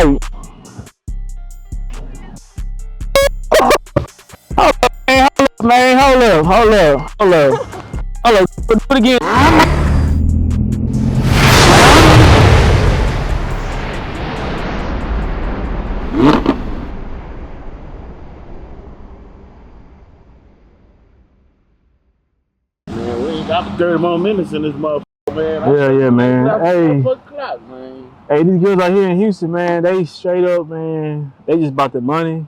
right. Man, hold up. Do it again. Man, we ain't got 30 more minutes in this motherfucker, man. Yeah, man. Hey. Clock, man. Hey, these girls out here in Houston, man, they straight up, man. They just about the money.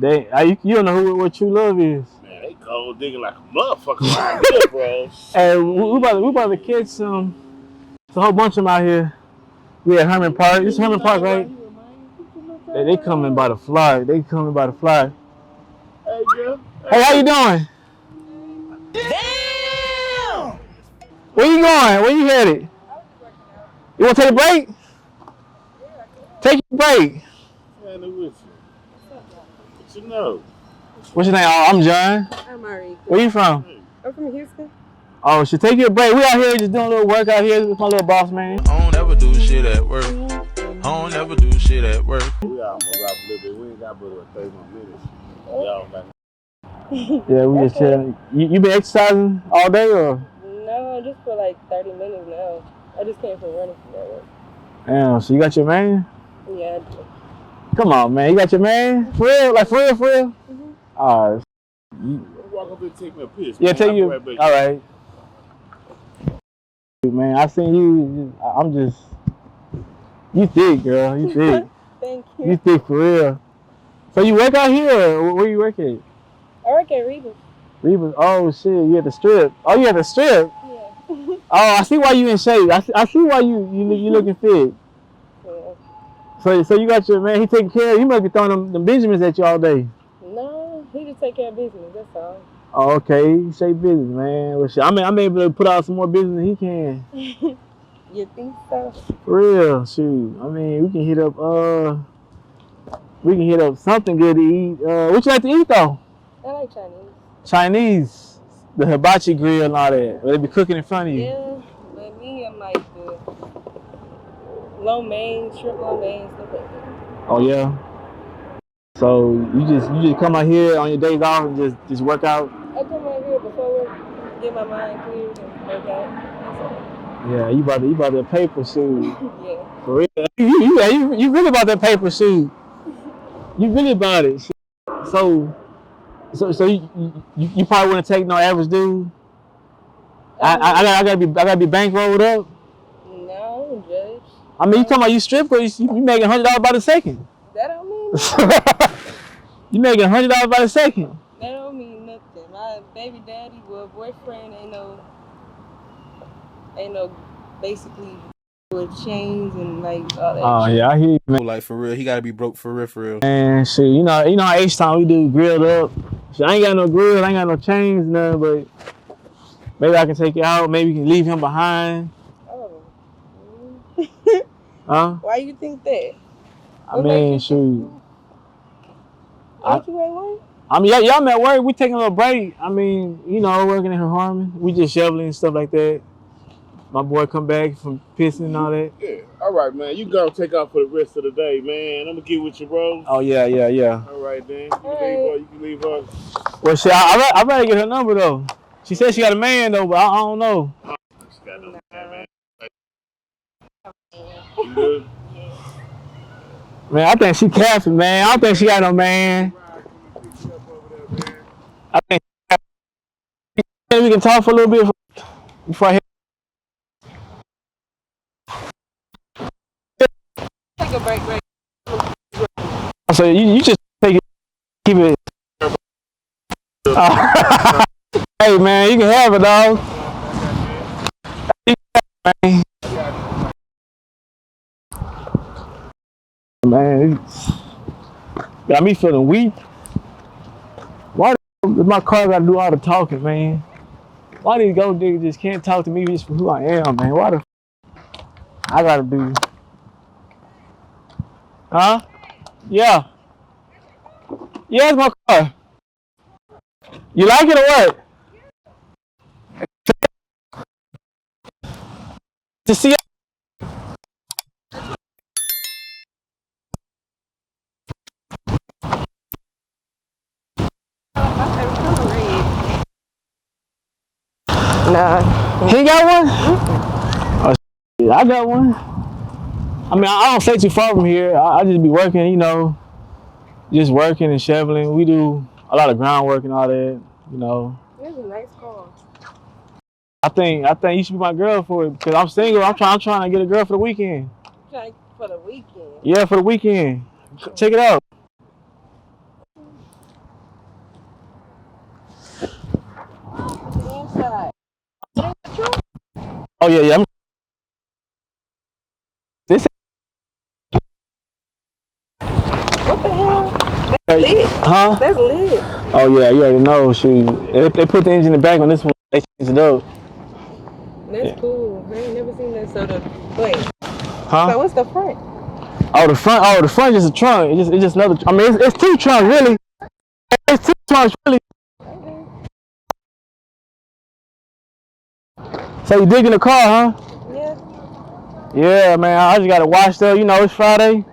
You don't know what true love is. Man, they cold digging like a motherfucker around here, bro. Hey, we about to catch some. It's a whole bunch of them out here. We at Herman Park. This is Herman Park, right? They coming by the fly. Hey, girl. Hey, how you doing? Damn! Where you going? Where you headed? You want to take a break? Take a break. Man, with you. What you know? What's your name? Oh, I'm John. I'm Ari. Where you from? I'm from Houston. Oh, should take you a break. We out here just doing a little work out here with my little boss man. I don't ever do shit at work. We almost wrap a little bit. We ain't got but 30 more minutes. Y'all got Yeah, we just chilling. You been exercising all day or? No, just for like 30 minutes now. I just came from running from that work. Damn, so you got your man? Yeah, I do. Come on, man. You got your man? For real? Like, for real? Mm-hmm. Alright. walk up and take me a piss. Yeah, man. take you. Right back. All right. Man, I seen you. I'm just. You thick, girl. You thick. Thank you. You thick for real. So you work out here, or where you work at? I work at Reba. Reba. Oh shit, you at the strip. Oh, you at the strip. Yeah. Oh, I see why you in shape. I see why you looking fit. Yeah. So you got your man. He taking care of you. Must be throwing them Benjamins at you all day. No, he just take care of business. That's all. Oh, okay. He say business, man. Well, shit, I'm able to put out some more business than he can. You think so? For real, shoot. I mean, we can hit up something good to eat. What you like to eat though? I like Chinese. Chinese, the hibachi grill and all that. Where they be cooking in front of you. Yeah, but me, I'm like the lo mein, shrimp lo mein, stuff like that. Oh yeah. So you just come out here on your days off and just work out. I come out here before work, get my mind cleared and work out. Yeah, you about the paper shoot. Yeah. For real. You really about that paper shoot. You really about it. So you probably wouldn't take no average dude. I gotta be bankrolled up. No, Judge. I mean, you talking about you strip or you making $100 by the second. That don't mean nothing. You making $100 by the second. That don't mean nothing. My baby daddy, well, boyfriend ain't no basically with chains and like all that. Oh yeah, I hear you, man. Like for real, he gotta be broke for real. Man, shit, you know how H-Town we do grilled up. Shit, I ain't got no grill, I ain't got no chains, nothing, but maybe I can take you out, maybe you can leave him behind. Oh. Huh? Why you think that? I mean, shoot. Ain't you at work? I mean, y'all at work, we taking a little break. I mean, working in her Harmon. We just shoveling and stuff like that. My boy come back from pissing and all that. Yeah. All right, man. You go take off for the rest of the day, man. I'm gonna get with you, bro. Oh yeah. All right, then. You can leave her. Well, shit, I better get her number though. She said she got a man though, but I don't know. She got no man. You good? Man, I think she capping, man. I don't think she got no man. I think we can talk for a little bit before I hit. Take a break. So you just take it, keep it. Hey man, you can have it, dog. Man, got me feeling weak. Why does my car gotta do all the talking, man? Why these gold niggas just can't talk to me just for who I am, man? Why the I gotta do? Huh? Yeah. Yeah, it's my car. You like it or what? To see Nah. He ain't got one? Oh, shit, I got one. I mean, I don't stay too far from here. I just be working, you know, just working and shoveling. We do a lot of groundwork and all that, you know. That's a nice car. I think you should be my girl for it because I'm single. I'm trying to get a girl for the weekend. Trying for the weekend. Yeah, for the weekend. Check it out. Inside. Oh yeah. This. What the hell? That's lit. Huh? That's lit. Oh yeah, you already know. Shoot, if they put the engine in the back on this one, they change it up. That's cool. I ain't never seen that. So wait. Huh? So what's the front? Oh, the front is just a trunk. It's just another. I mean, it's two trunks really. It's two trunks really. Okay. So you digging the car, huh? Yeah. Yeah, man. I just got it washed up. You know, it's Friday.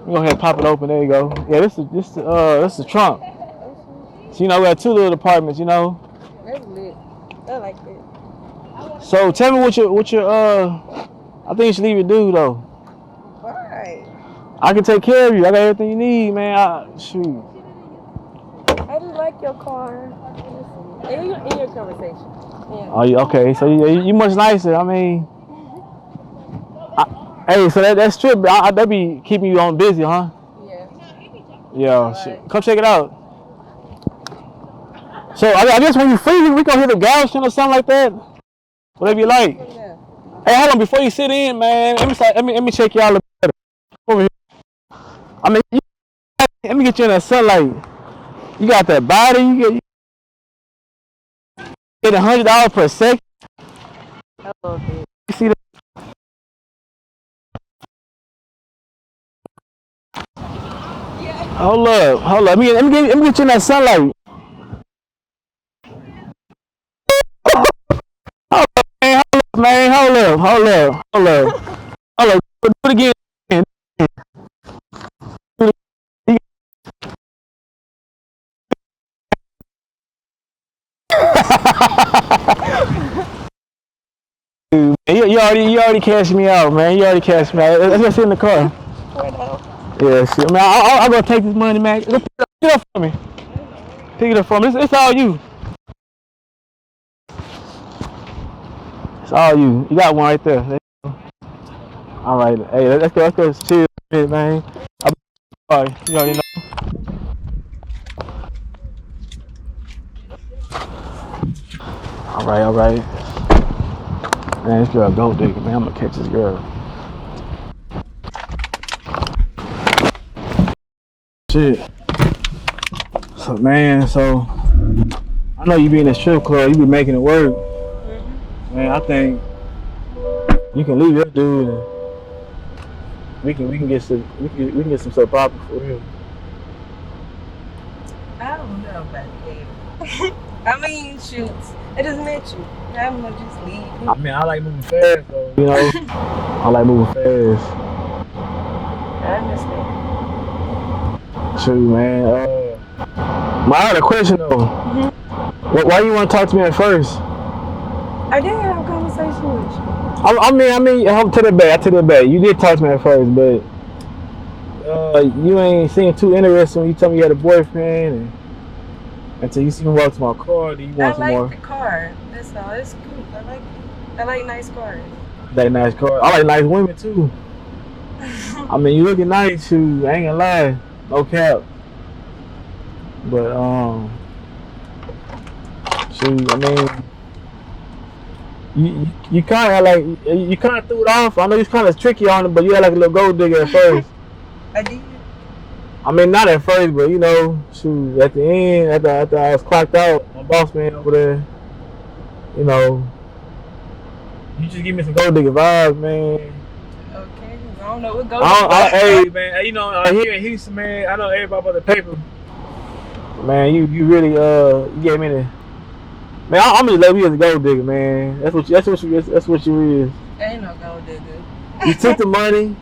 Go ahead and pop it open. There you go. Yeah, this is the trunk. So you know we have two little apartments. You know. That's lit. I like that. So tell me what your I think you should leave your dude though. Why? I can take care of you. I got everything you need, man. Shoot. I just like your car. In your conversation. Yeah. Oh, yeah, okay. So you much nicer. I mean, hey, so that strip, that be keeping you on busy, huh? Yeah. Yeah. Right. Come check it out. So I guess when you free, we gonna hit the Galveston or something like that. Whatever you like. Yeah. Hey, hold on. Before you sit in, man, let me check y'all a little better. Over here. I mean, let me get you in that sunlight. You got that body. You get $100 per second. Okay. You see that? Hold up. Let me get you in that sunlight. Hold up. Do it again. You already cashed me out, man. You already cashed me out. Let's go sit in the car. Yeah, shit. Man, I'm gonna take this money, man. Pick it up for me. Pick it up for me. It's all you. It's all you. You got one right there. There you go. All right. Hey, let's go. Chill, man. Sorry. You already know. All right. Man, this girl gold digger, man. I'm gonna catch this girl. Shit. So, man, I know you be in a strip club, you be making it work. Man, I think you can leave your dude and we can get some stuff popping for real. I don't know about that. I mean, shoot, I just met you. I'm gonna just leave. I mean, I like moving fast, though. You know, I like moving fast. I understand. True, man. I had a question though. Why you want to talk to me at first? I did have a conversation with you. I mean, I'll take it back. You did talk to me at first, but you ain't seem too interested when you told me you had a boyfriend, and until you see me walk to my car, do you want some more? I like the car. That's all. It's cool. I like nice cars. That nice car. I like nice women too. I mean, you looking nice too. I ain't gonna lie, no cap. But shoot, I mean, you kind of threw it off. I know you kind of tricky on it, but you had like a little gold digger at first. I did. I mean, not at first, but you know, shoot, at the end, after I was clocked out, my boss man over there, you know, you just give me some gold digger vibes, man. Okay, I don't know what gold digger. Hey, man, you know, here in Houston, man, I know everybody about the paper. Man, you really you gave me the. Man, I'm just let you as a gold digger, man. That's what you is. Ain't no gold digger. You took the money.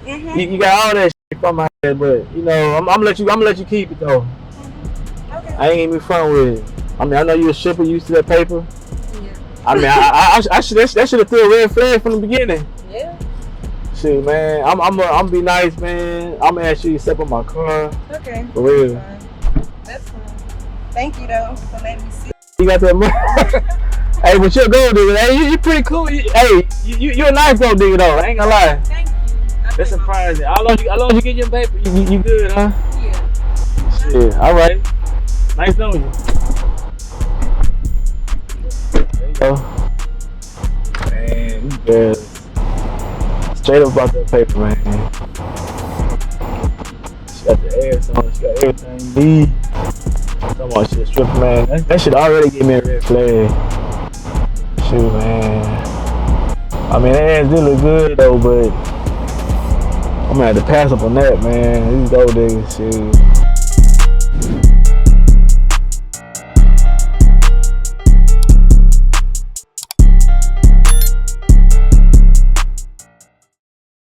You got all that shit from my head, but you know, I'm gonna let you keep it though. Okay. I ain't even fun with it. I mean, I know you a shipper, used to that paper. Yeah. I mean, I should that should have threw a red flag from the beginning. Yeah. Shoot, man, I'm gonna be nice, man. I'm gonna ask you to step on my car. Okay. For real. That's fine. Thank you though for letting me see. You got that money? Hey, but you're a gold digger. Hey, you pretty cool. Hey, you a nice gold digger though. I ain't gonna lie. Thank you. That's surprising. How long you get your paper? You good, huh? Yeah. Shit. All right. Nice knowing you. There you go. Man, you good. Straight up about that paper, man. She got the ass on. She got everything you need. Talking about shit, stripper, man. That shit already gave me a red flag. Shoot, man. I mean, that ass did look good though, but I'm gonna have to pass up on that, man. These gold diggers, shit.